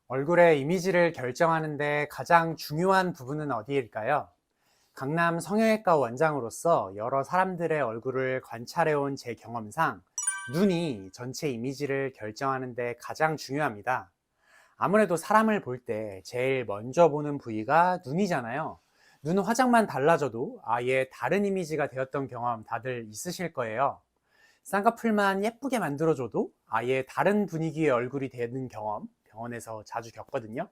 얼굴의 이미지를 결정하는데 가장 중요한 부분은 어디일까요? 강남 성형외과 원장으로서 여러 사람들의 얼굴을 관찰해온 제 경험상 눈이 전체 이미지를 결정하는데 가장 중요합니다. 아무래도 사람을 볼 때 제일 먼저 보는 부위가 눈이잖아요. 눈 화장만 달라져도 아예 다른 이미지가 되었던 경험 다들 있으실 거예요. 쌍꺼풀만 예쁘게 만들어줘도 아예 다른 분위기의 얼굴이 되는 경험 병원에서 자주 겪거든요.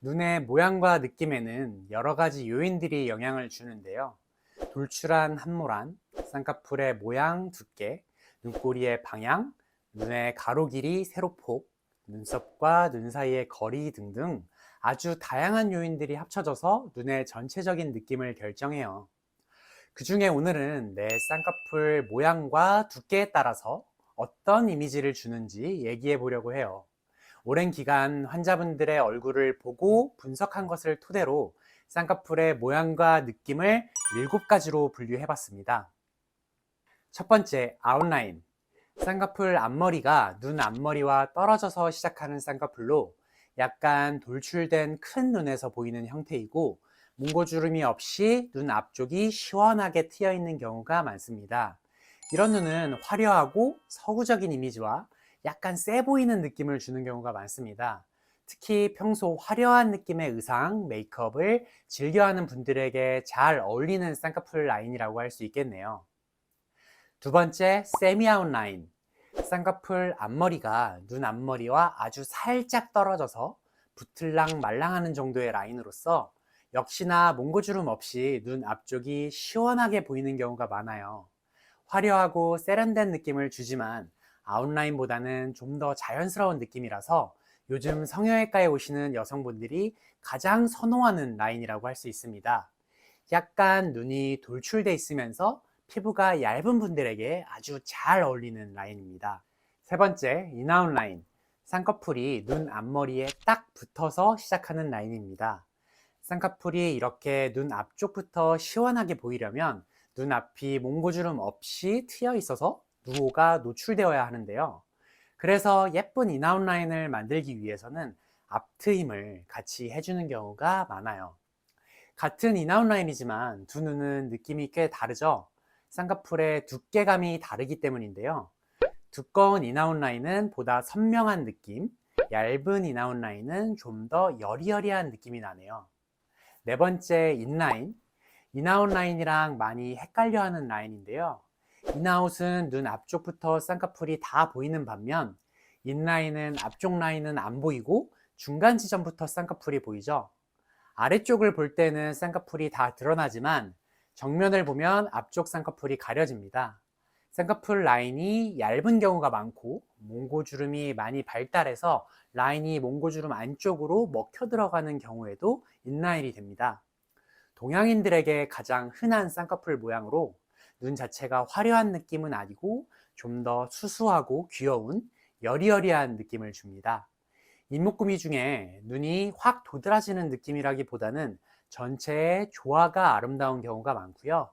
눈의 모양과 느낌에는 여러 가지 요인들이 영향을 주는데요. 돌출한 한모란, 쌍꺼풀의 모양, 두께, 눈꼬리의 방향, 눈의 가로 길이, 세로폭, 눈썹과 눈 사이의 거리 등등 아주 다양한 요인들이 합쳐져서 눈의 전체적인 느낌을 결정해요. 그 중에 오늘은 내 쌍꺼풀 모양과 두께에 따라서 어떤 이미지를 주는지 얘기해 보려고 해요. 오랜 기간 환자분들의 얼굴을 보고 분석한 것을 토대로 쌍꺼풀의 모양과 느낌을 7가지로 분류해 봤습니다. 첫 번째, 아웃라인. 쌍꺼풀 앞머리가 눈 앞머리와 떨어져서 시작하는 쌍꺼풀로 약간 돌출된 큰 눈에서 보이는 형태이고, 몽고주름이 없이 눈 앞쪽이 시원하게 트여 있는 경우가 많습니다. 이런 눈은 화려하고 서구적인 이미지와 약간 세 보이는 느낌을 주는 경우가 많습니다. 특히 평소 화려한 느낌의 의상, 메이크업을 즐겨하는 분들에게 잘 어울리는 쌍꺼풀 라인이라고 할 수 있겠네요. 두 번째, 세미 아웃라인. 쌍꺼풀 앞머리가 눈 앞머리와 아주 살짝 떨어져서 부틀랑 말랑하는 정도의 라인으로서 역시나 몽고주름 없이 눈 앞쪽이 시원하게 보이는 경우가 많아요. 화려하고 세련된 느낌을 주지만 아웃라인보다는 좀 더 자연스러운 느낌이라서 요즘 성형외과에 오시는 여성분들이 가장 선호하는 라인이라고 할 수 있습니다. 약간 눈이 돌출돼 있으면서 피부가 얇은 분들에게 아주 잘 어울리는 라인입니다. 세 번째, 인아웃 라인. 쌍꺼풀이 눈 앞머리에 딱 붙어서 시작하는 라인입니다. 쌍꺼풀이 이렇게 눈 앞쪽부터 시원하게 보이려면 눈 앞이 몽고주름 없이 트여 있어서 누오가 노출되어야 하는데요. 그래서 예쁜 인아웃 라인을 만들기 위해서는 앞트임을 같이 해주는 경우가 많아요. 같은 인아웃 라인이지만 두 눈은 느낌이 꽤 다르죠. 쌍꺼풀의 두께감이 다르기 때문인데요. 두꺼운 인아웃 라인은 보다 선명한 느낌, 얇은 인아웃 라인은 좀 더 여리여리한 느낌이 나네요. 네 번째, 인라인. 인아웃 라인이랑 많이 헷갈려하는 라인인데요. 인아웃은 눈 앞쪽부터 쌍꺼풀이 다 보이는 반면 인라인은 앞쪽 라인은 안 보이고 중간 지점부터 쌍꺼풀이 보이죠. 아래쪽을 볼 때는 쌍꺼풀이 다 드러나지만 정면을 보면 앞쪽 쌍꺼풀이 가려집니다. 쌍꺼풀 라인이 얇은 경우가 많고 몽고주름이 많이 발달해서 라인이 몽고주름 안쪽으로 먹혀 들어가는 경우에도 인라인이 됩니다. 동양인들에게 가장 흔한 쌍꺼풀 모양으로 눈 자체가 화려한 느낌은 아니고 좀 더 수수하고 귀여운 여리여리한 느낌을 줍니다. 인목구미 중에 눈이 확 도드라지는 느낌이라기보다는 전체의 조화가 아름다운 경우가 많고요.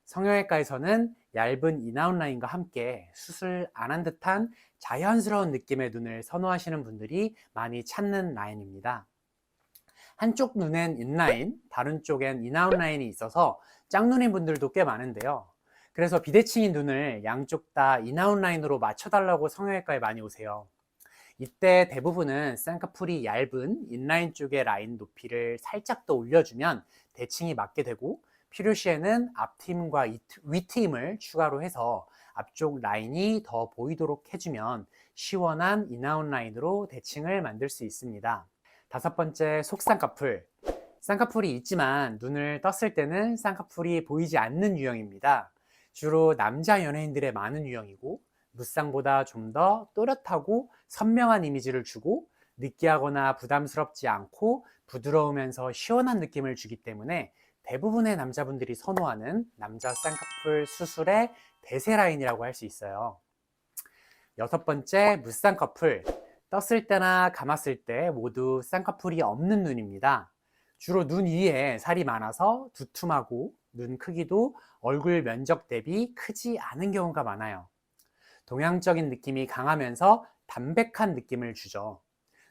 성형외과에서는 얇은 인아웃 라인과 함께 수술 안 한 듯한 자연스러운 느낌의 눈을 선호하시는 분들이 많이 찾는 라인입니다. 한쪽 눈엔 인라인, 다른 쪽엔 인아웃 라인이 있어서 짝눈인 분들도 꽤 많은데요. 그래서 비대칭인 눈을 양쪽 다 인아웃 라인으로 맞춰달라고 성형외과에 많이 오세요. 이때 대부분은 쌍꺼풀이 얇은 인라인 쪽의 라인 높이를 살짝 더 올려주면 대칭이 맞게 되고, 필요시에는 앞트임과 윗트임을 추가로 해서 앞쪽 라인이 더 보이도록 해주면 시원한 인아웃 라인으로 대칭을 만들 수 있습니다. 다섯 번째, 속쌍꺼풀. 쌍꺼풀이 있지만 눈을 떴을 때는 쌍꺼풀이 보이지 않는 유형입니다. 주로 남자 연예인들의 많은 유형이고 무쌍보다 좀 더 또렷하고 선명한 이미지를 주고 느끼하거나 부담스럽지 않고 부드러우면서 시원한 느낌을 주기 때문에 대부분의 남자분들이 선호하는 남자 쌍꺼풀 수술의 대세 라인이라고 할 수 있어요. 여섯 번째, 무쌍꺼풀. 떴을 때나 감았을 때 모두 쌍꺼풀이 없는 눈입니다. 주로 눈 위에 살이 많아서 두툼하고 눈 크기도 얼굴 면적 대비 크지 않은 경우가 많아요. 동양적인 느낌이 강하면서 담백한 느낌을 주죠.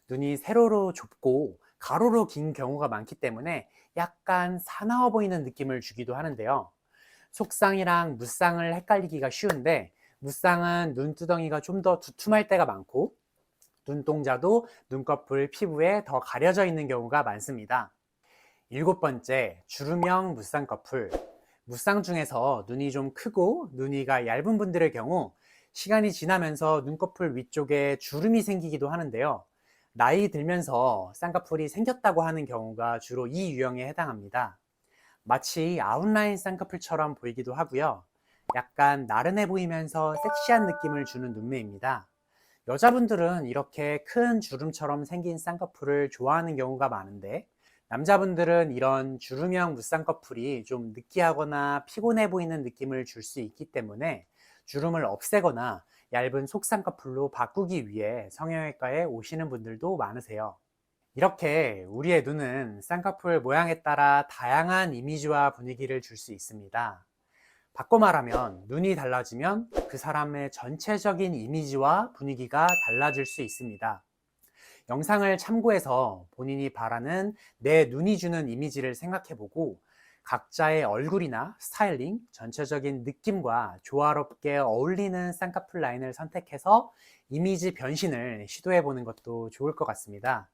눈이 세로로 좁고 가로로 긴 경우가 많기 때문에 약간 사나워 보이는 느낌을 주기도 하는데요. 속쌍이랑 무쌍을 헷갈리기가 쉬운데, 무쌍은 눈두덩이가 좀 더 두툼할 때가 많고 눈동자도 눈꺼풀 피부에 더 가려져 있는 경우가 많습니다. 일곱 번째, 주름형 무쌍꺼풀. 무쌍 중에서 눈이 좀 크고 눈이가 얇은 분들의 경우 시간이 지나면서 눈꺼풀 위쪽에 주름이 생기기도 하는데요. 나이 들면서 쌍꺼풀이 생겼다고 하는 경우가 주로 이 유형에 해당합니다. 마치 아웃라인 쌍꺼풀처럼 보이기도 하고요. 약간 나른해 보이면서 섹시한 느낌을 주는 눈매입니다. 여자분들은 이렇게 큰 주름처럼 생긴 쌍꺼풀을 좋아하는 경우가 많은데, 남자분들은 이런 주름형 무쌍꺼풀이 좀 느끼하거나 피곤해 보이는 느낌을 줄 수 있기 때문에 주름을 없애거나 얇은 속쌍꺼풀로 바꾸기 위해 성형외과에 오시는 분들도 많으세요. 이렇게 우리의 눈은 쌍꺼풀 모양에 따라 다양한 이미지와 분위기를 줄 수 있습니다. 바꿔 말하면 눈이 달라지면 그 사람의 전체적인 이미지와 분위기가 달라질 수 있습니다. 영상을 참고해서 본인이 바라는 내 눈이 주는 이미지를 생각해보고 각자의 얼굴이나 스타일링, 전체적인 느낌과 조화롭게 어울리는 쌍꺼풀 라인을 선택해서 이미지 변신을 시도해보는 것도 좋을 것 같습니다.